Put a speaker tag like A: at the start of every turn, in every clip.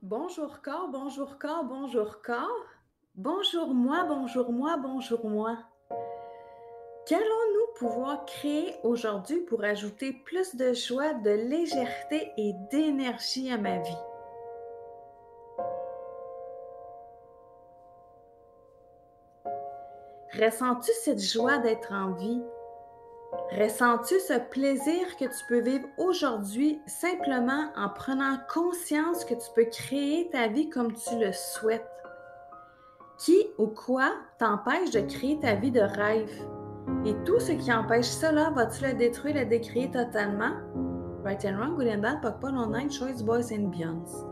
A: Bonjour corps, bonjour corps, bonjour corps. Bonjour moi, bonjour moi, bonjour moi. Qu'allons-nous pouvoir créer aujourd'hui pour ajouter plus de joie, de légèreté et d'énergie à ma vie? Ressens-tu cette joie d'être en vie? Ressens-tu ce plaisir que tu peux vivre aujourd'hui simplement en prenant conscience que tu peux créer ta vie comme tu le souhaites? Qui ou quoi t'empêche de créer ta vie de rêve? Et tout ce qui empêche cela, vas-tu le détruire, le décréer totalement? Right and wrong, good and bad, poc pas, non, choice, boys and beyonds.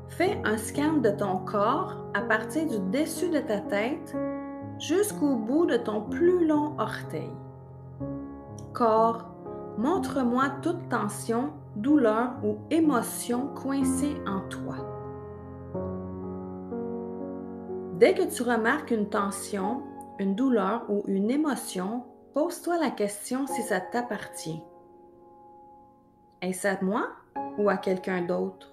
A: Fais un scan de ton corps à partir du dessus de ta tête jusqu'au bout de ton plus long orteil. Corps, montre-moi toute tension, douleur ou émotion coincée en toi. Dès que tu remarques une tension, une douleur ou une émotion, pose-toi la question si ça t'appartient. Est-ce à moi ou à quelqu'un d'autre?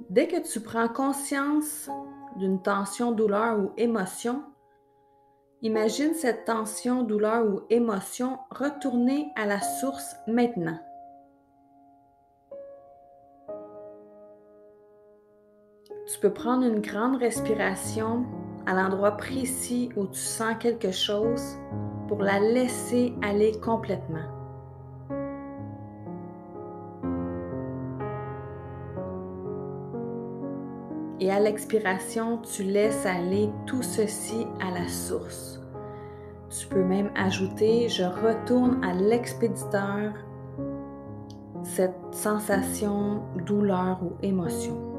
A: Dès que tu prends conscience d'une tension, douleur ou émotion, imagine cette tension, douleur ou émotion retourner à la source maintenant. Tu peux prendre une grande respiration à l'endroit précis où tu sens quelque chose pour la laisser aller complètement. Et à l'expiration, tu laisses aller tout ceci à la source. Tu peux même ajouter « Je retourne à l'expéditeur » cette sensation, douleur ou émotion.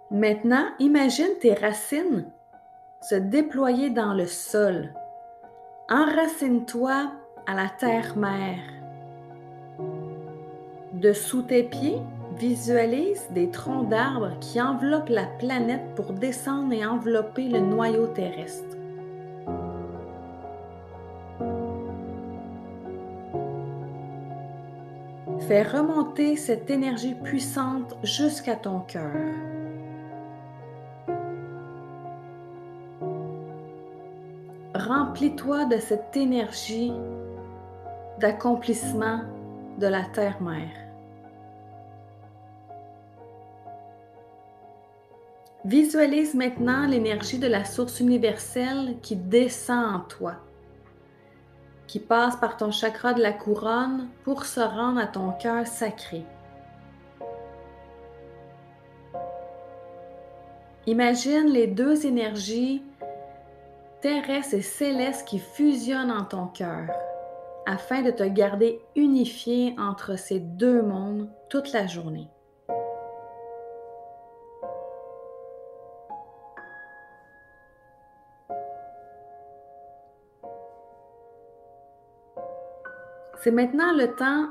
A: Maintenant, imagine tes racines se déployer dans le sol. Enracine-toi à la terre-mère. Dessous tes pieds, visualise des troncs d'arbres qui enveloppent la planète pour descendre et envelopper le noyau terrestre. Fais remonter cette énergie puissante jusqu'à ton cœur. Remplis-toi de cette énergie d'accomplissement de la terre-mère. Visualise maintenant l'énergie de la source universelle qui descend en toi, qui passe par ton chakra de la couronne pour se rendre à ton cœur sacré. Imagine les deux énergies terrestres et célestes qui fusionnent en ton cœur afin de te garder unifié entre ces deux mondes toute la journée. C'est maintenant le temps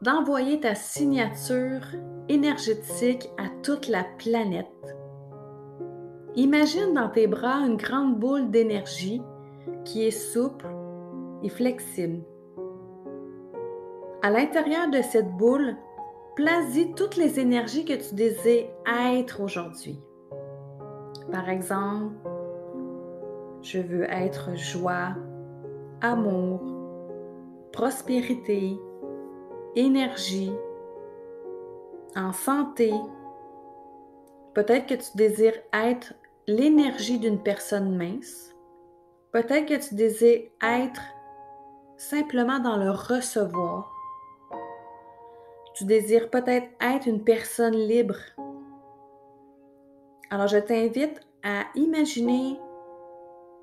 A: d'envoyer ta signature énergétique à toute la planète. Imagine dans tes bras une grande boule d'énergie qui est souple et flexible. À l'intérieur de cette boule, place-y toutes les énergies que tu désires être aujourd'hui. Par exemple, je veux être joie, amour, prospérité, énergie, en santé. Peut-être que tu désires être l'énergie d'une personne mince. Peut-être que tu désires être simplement dans le recevoir. Tu désires peut-être être une personne libre. Alors, je t'invite à imaginer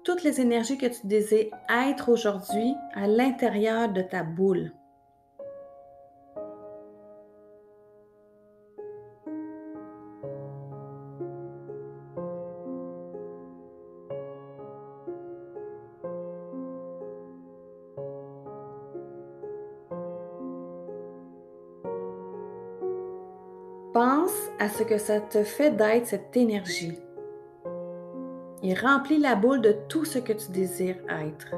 A: toutes les énergies que tu désires être aujourd'hui à l'intérieur de ta boule. Pense à ce que ça te fait d'être cette énergie et remplis la boule de tout ce que tu désires être.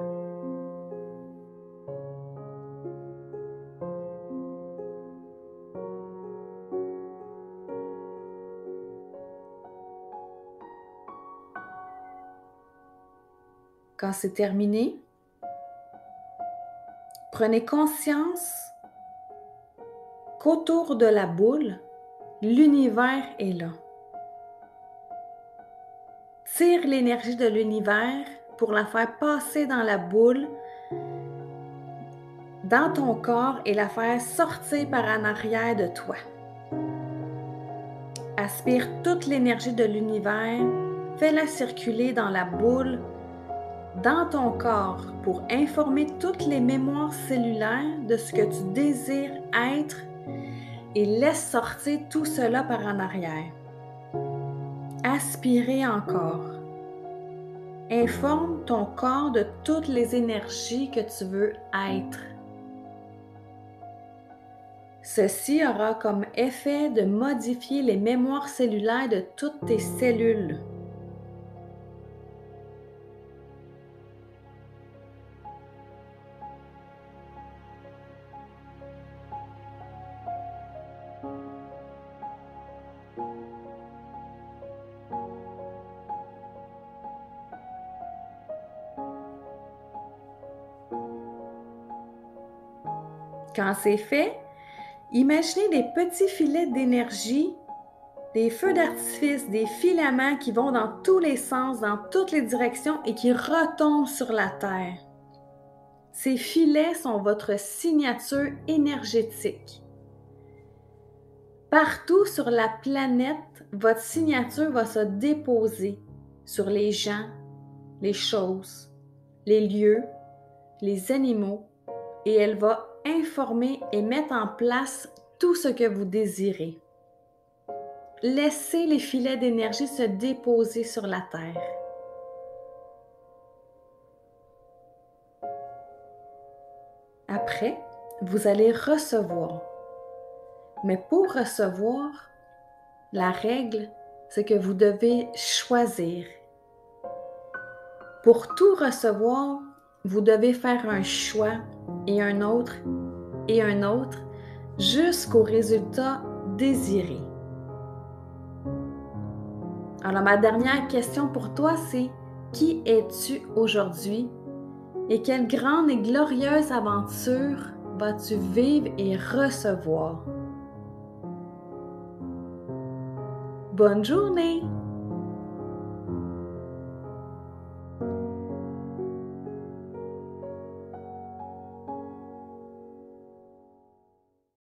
A: Quand c'est terminé, prenez conscience qu'autour de la boule, l'univers est là. Tire l'énergie de l'univers pour la faire passer dans la boule, dans ton corps et la faire sortir par en arrière de toi. Aspire toute l'énergie de l'univers, fais-la circuler dans la boule, dans ton corps pour informer toutes les mémoires cellulaires de ce que tu désires être et laisse sortir tout cela par en arrière. Aspirez encore. Informe ton corps de toutes les énergies que tu veux être. Ceci aura comme effet de modifier les mémoires cellulaires de toutes tes cellules. Quand c'est fait, imaginez des petits filets d'énergie, des feux d'artifice, des filaments qui vont dans tous les sens, dans toutes les directions et qui retombent sur la Terre. Ces filets sont votre signature énergétique. Partout sur la planète, votre signature va se déposer sur les gens, les choses, les lieux, les animaux et elle va informer et mettre en place tout ce que vous désirez. Laissez les filets d'énergie se déposer sur la Terre. Après, vous allez recevoir. Mais pour recevoir, la règle, c'est que vous devez choisir. Pour tout recevoir, vous devez faire un choix et un autre jusqu'au résultat désiré. Alors, ma dernière question pour toi, c'est qui es-tu aujourd'hui et quelle grande et glorieuse aventure vas-tu vivre et recevoir? Bonne journée!